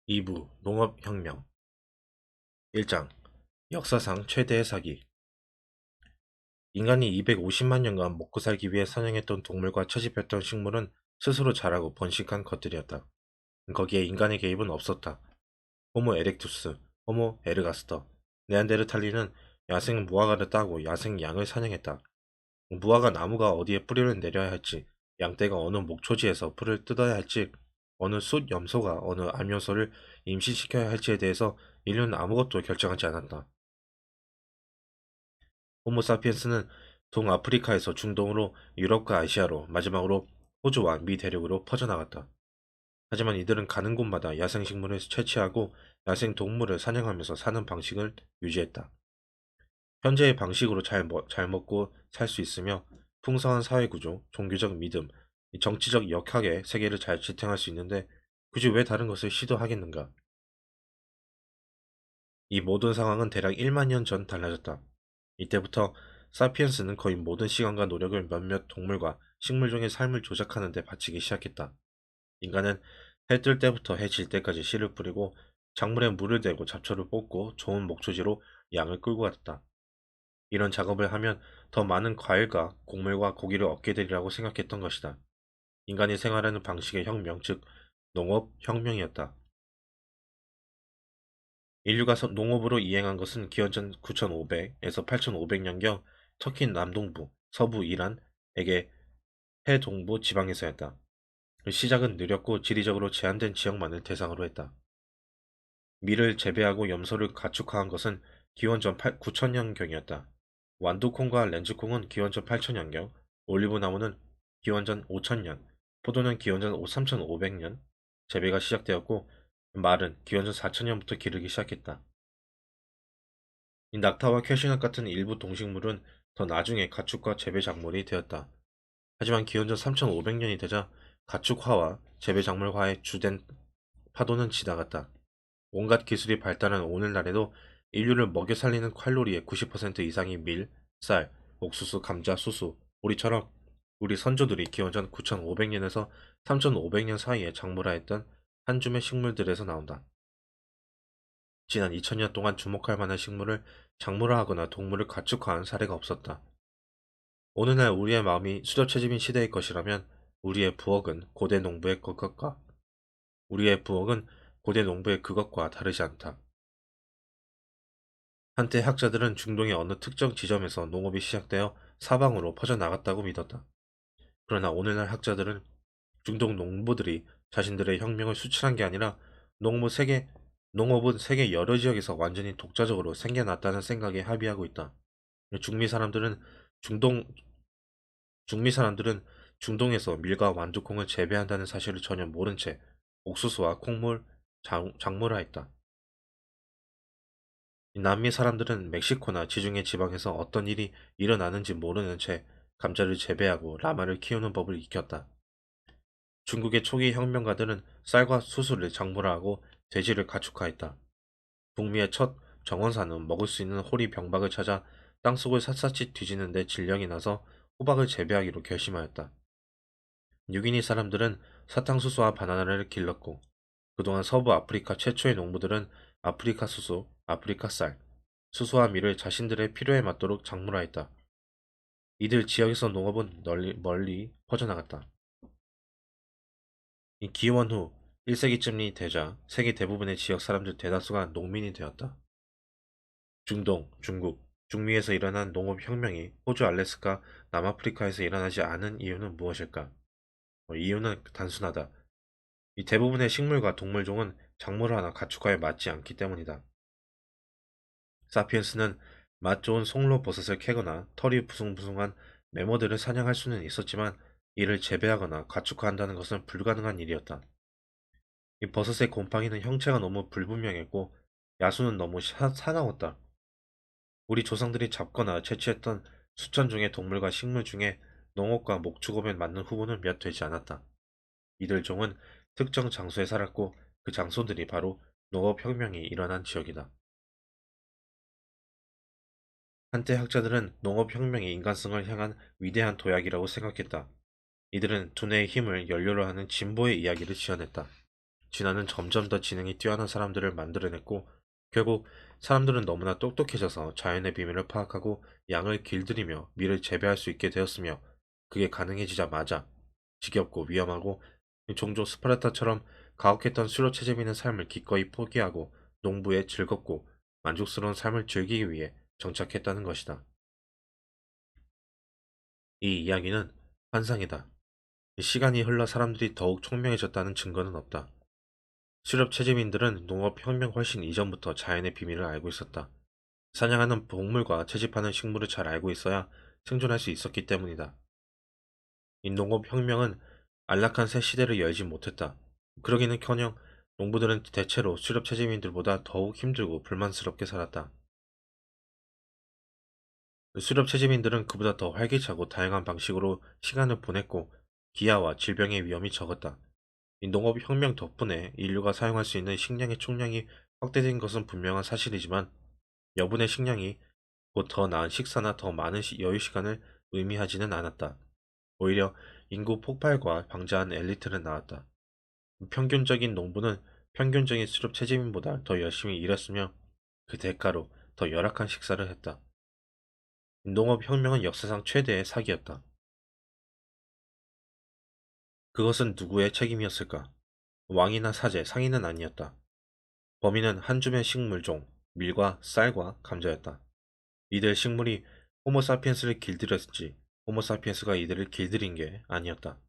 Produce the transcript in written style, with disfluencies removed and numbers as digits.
2부 농업혁명 1장 역사상 최대의 사기. 인간이 250만 년간 먹고 살기 위해 사냥했던 동물과 채집했던 식물은 스스로 자라고 번식한 것들이었다. 거기에 인간의 개입은 없었다. 호모 에렉투스, 호모 에르가스터, 네안데르탈린은 야생 무화과를 따고 야생 양을 사냥했다. 무화과 나무가 어디에 뿌리를 내려야 할지, 양떼가 어느 목초지에서 풀을 뜯어야 할지, 어느 숫 염소가 어느 암염소를 임시시켜야 할지에 대해서 인류는 아무것도 결정하지 않았다. 호모사피엔스는 동아프리카에서 중동으로 유럽과 아시아로 마지막으로 호주와 미 대륙으로 퍼져나갔다. 하지만 이들은 가는 곳마다 야생식물을 채취하고 야생동물을 사냥하면서 사는 방식을 유지했다. 현재의 방식으로 잘 먹고 살 수 있으며 풍성한 사회구조, 종교적 믿음, 정치적 역학의 세계를 잘 지탱할 수 있는데 굳이 왜 다른 것을 시도하겠는가? 이 모든 상황은 대략 1만 년 전 달라졌다. 이때부터 사피엔스는 거의 모든 시간과 노력을 몇몇 동물과 식물종의 삶을 조작하는 데 바치기 시작했다. 인간은 해 뜰 때부터 해 질 때까지 씨를 뿌리고 작물에 물을 대고 잡초를 뽑고 좋은 목초지로 양을 끌고 갔다. 이런 작업을 하면 더 많은 과일과 곡물과 고기를 얻게 되리라고 생각했던 것이다. 인간이 생활하는 방식의 혁명, 즉 농업혁명이었다. 인류가 농업으로 이행한 것은 기원전 9500에서 8500년경 터키 남동부, 서부 이란에게 해동부 지방에서였다. 시작은 느렸고 지리적으로 제한된 지역만을 대상으로 했다. 밀을 재배하고 염소를 가축화한 것은 기원전 9000년경이었다. 완두콩과 렌즈콩은 기원전 8000년경, 올리브나무는 기원전 5000년, 포도는 기원전 3500년 재배가 시작되었고 말은 기원전 4000년부터 기르기 시작했다. 이 낙타와 캐슈넛 같은 일부 동식물은 더 나중에 가축과 재배 작물이 되었다. 하지만 기원전 3500년이 되자 가축화와 재배 작물화의 주된 파도는 지나갔다. 온갖 기술이 발달한 오늘날에도 인류를 먹여 살리는 칼로리의 90% 이상이 밀, 쌀, 옥수수, 감자, 수수, 우리처럼 우리 선조들이 기원전 9500년에서 3500년 사이에 작물화했던 한 줌의 식물들에서 나온다. 지난 2000년 동안 주목할 만한 식물을 작물화하거나 동물을 가축화한 사례가 없었다. 오늘날 우리의 마음이 수렵채집인 시대의 것이라면 우리의 부엌은 고대 농부의 그것과 다르지 않다. 한때 학자들은 중동의 어느 특정 지점에서 농업이 시작되어 사방으로 퍼져나갔다고 믿었다. 그러나 오늘날 학자들은 중동 농부들이 자신들의 혁명을 수출한 게 아니라 농부 세계, 농업은 세계 여러 지역에서 완전히 독자적으로 생겨났다는 생각에 합의하고 있다. 중미 사람들은 중동, 중미 사람들은 중동에서 밀과 완두콩을 재배한다는 사실을 전혀 모른 채 옥수수와 콩물, 작물화했다. 남미 사람들은 멕시코나 지중해 지방에서 어떤 일이 일어나는지 모르는 채 감자를 재배하고 라마를 키우는 법을 익혔다. 중국의 초기 혁명가들은 쌀과 수수를 작물화하고 돼지를 가축화했다. 북미의 첫 정원사는 먹을 수 있는 호리 병박을 찾아 땅속을 샅샅이 뒤지는데 진령이 나서 호박을 재배하기로 결심하였다. 뉴기니 사람들은 사탕수수와 바나나를 길렀고 그동안 서부 아프리카 최초의 농부들은 아프리카 수수, 아프리카 쌀, 수수와 밀을 자신들의 필요에 맞도록 작물화했다. 이들 지역에서 농업은 멀리 퍼져나갔다. 이 기원 후 1세기쯤이 되자 세계 대부분의 지역 사람들 대다수가 농민이 되었다. 중동, 중국, 중미에서 일어난 농업혁명이 호주, 알래스카, 남아프리카에서 일어나지 않은 이유는 무엇일까? 이유는 단순하다. 이 대부분의 식물과 동물종은 작물화나 가축화에 맞지 않기 때문이다. 사피엔스는 맛 좋은 송로버섯을 캐거나 털이 부숭부숭한 메모들을 사냥할 수는 있었지만 이를 재배하거나 가축화한다는 것은 불가능한 일이었다. 이 버섯의 곰팡이는 형체가 너무 불분명했고 야수는 너무 사나웠다. 우리 조상들이 잡거나 채취했던 수천 종의 동물과 식물 중에 농업과 목축업에 맞는 후보는 몇 되지 않았다. 이들 종은 특정 장소에 살았고 그 장소들이 바로 농업혁명이 일어난 지역이다. 한때 학자들은 농업혁명이 인간성을 향한 위대한 도약이라고 생각했다. 이들은 두뇌의 힘을 연료로 하는 진보의 이야기를 지어냈다. 진화는 점점 더 지능이 뛰어난 사람들을 만들어냈고, 결국 사람들은 너무나 똑똑해져서 자연의 비밀을 파악하고 양을 길들이며 밀을 재배할 수 있게 되었으며, 그게 가능해지자마자 지겹고 위험하고 종종 스파르타처럼 가혹했던 수로 채집 있는 삶을 기꺼이 포기하고 농부의 즐겁고 만족스러운 삶을 즐기기 위해 정착했다는 것이다. 이 이야기는 환상이다. 시간이 흘러 사람들이 더욱 총명해졌다는 증거는 없다. 실업 채집인들은 농업혁명 훨씬 이전부터 자연의 비밀을 알고 있었다. 사냥하는 동물과 채집하는 식물을 잘 알고 있어야 생존할 수 있었기 때문이다. 이 농업혁명은 안락한 새 시대를 열지 못했다. 그러기는커녕 농부들은 대체로 실업 채집인들보다 더욱 힘들고 불만스럽게 살았다. 실업 채집인들은 그보다 더 활기차고 다양한 방식으로 시간을 보냈고 기아와 질병의 위험이 적었다. 이 농업혁명 덕분에 인류가 사용할 수 있는 식량의 총량이 확대된 것은 분명한 사실이지만 여분의 식량이 곧 더 나은 식사나 더 많은 여유 시간을 의미하지는 않았다. 오히려 인구 폭발과 방자한 엘리트는 나왔다. 평균적인 농부는 평균적인 수렵 채집인보다 더 열심히 일했으며 그 대가로 더 열악한 식사를 했다. 농업혁명은 역사상 최대의 사기였다. 그것은 누구의 책임이었을까? 왕이나 사제, 상인은 아니었다. 범인은 한 줌의 식물종, 밀과 쌀과 감자였다. 이들 식물이 호모사피엔스를 길들였지, 호모사피엔스가 이들을 길들인 게 아니었다.